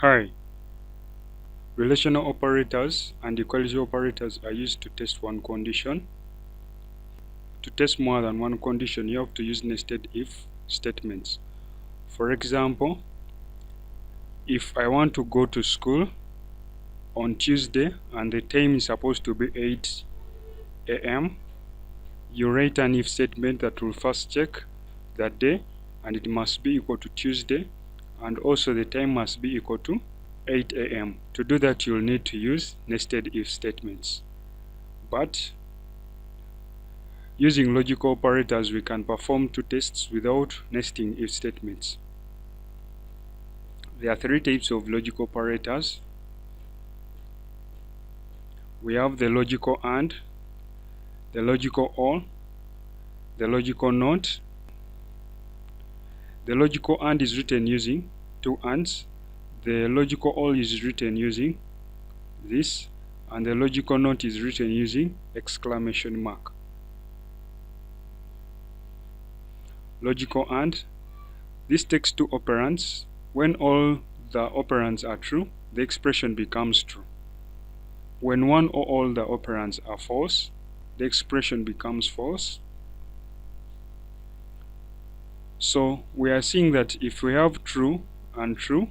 Hi. Relational operators and equality operators are used to test one condition. To test more than one condition, you have to use nested if statements. For example, if I want to go to school on Tuesday and the time is supposed to be 8 a.m., you write an if statement that will first check that day, and it must be equal to Tuesday, and also the time must be equal to 8 a.m. To do that, you'll need to use nested if statements. But using logical operators, we can perform two tests without nesting if statements. There are three types of logical operators. We have the logical AND, the logical OR, the logical NOT. The logical AND is written using two ANDs. The logical OR is written using this, and the logical NOT is written using exclamation mark. Logical AND. This takes two operands. When all the operands are true, the expression becomes true. When one or all the operands are false, the expression becomes false. So we are seeing that if we have true and true,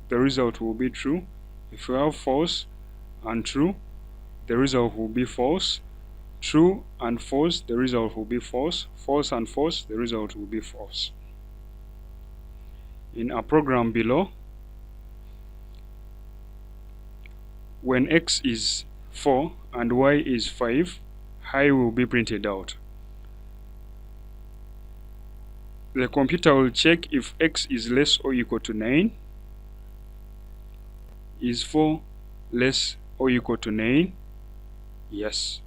the result will be true. If we have false and true, the result will be false. True and false, the result will be false. False and false, the result will be false. In our program below, when x is 4 and y is 5, high will be printed out. The computer will check if x is less or equal to 9. Is 4 less or equal to 9? Yes.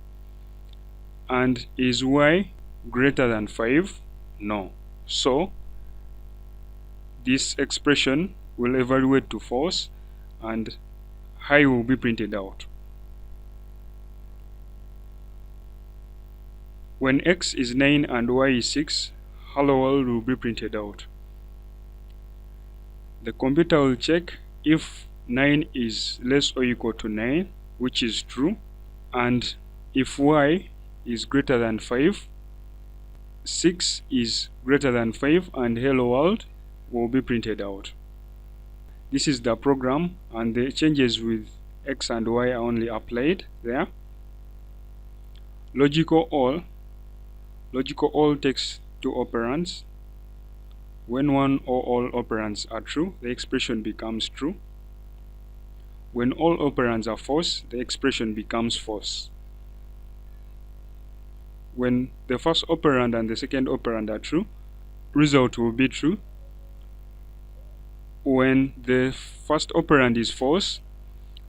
And is y greater than 5? No. So this expression will evaluate to false and high will be printed out. When x is 9 and y is 6, hello world will be printed out. The computer will check if 9 is less or equal to 9, which is true, and if y is greater than 5, 6 is greater than 5, and hello world will be printed out. This is the program, and the changes with x and y are only applied there. Logical OR. Logical OR takes two operands. When one or all operands are true, the expression becomes true. When all operands are false, the expression becomes false. When the first operand and the second operand are true, result will be true. When the first operand is false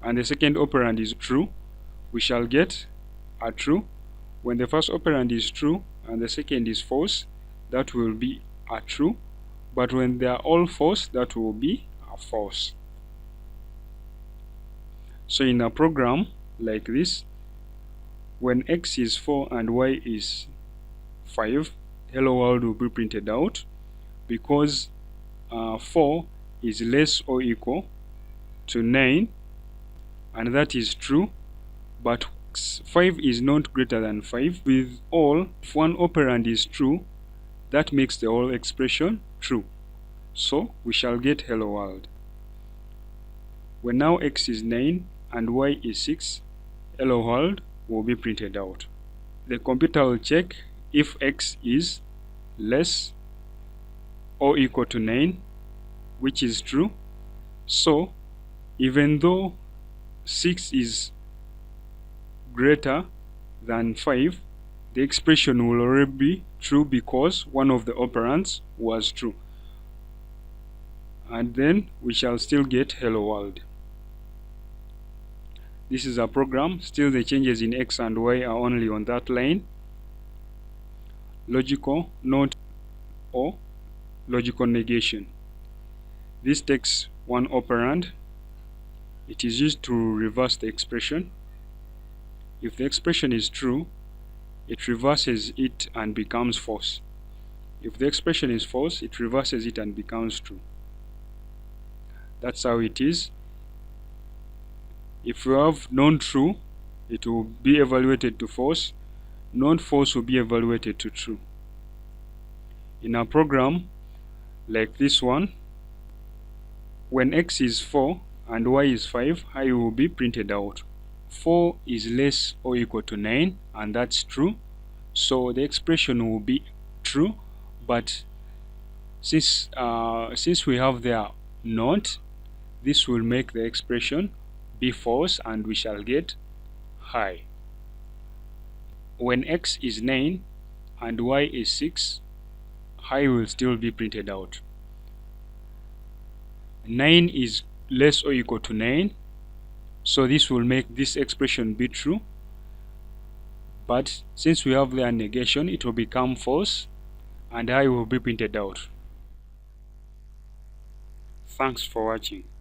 and the second operand is true, we shall get a true. When the first operand is true and the second is false, that will be a true. But when they are all false, that will be a false. So in a program like this, when x is 4 and y is 5, hello world will be printed out, because 4 is less or equal to 9, and that is true, but 5 is not greater than 5. With all, if one operand is true, that makes the whole expression true. So we shall get hello world. When now x is 9 and y is 6, hello world will be printed out. The computer will check if x is less or equal to 9, which is true. So even though 6 is greater than 5, the expression will already be true because one of the operands was true. And then we shall still get hello world. This is a program. Still the changes in x and y are only on that line. Logical NOT or logical negation. This takes one operand. It is used to reverse the expression. If the expression is true, it reverses it and becomes false. If the expression is false, it reverses it and becomes true. That's how it is. If you have non-true, it will be evaluated to false. Non-false will be evaluated to true. In a program like this one, when x is 4 and y is 5, I will be printed out. 4 is less or equal to 9, and that's true. So the expression will be true, but since we have there not, this will make the expression be false, and we shall get high. When x is 9 and y is 6, high will still be printed out. 9 is less or equal to 9, so this will make this expression be true, but since we have the negation, it will become false, and high will be printed out. Thanks for watching.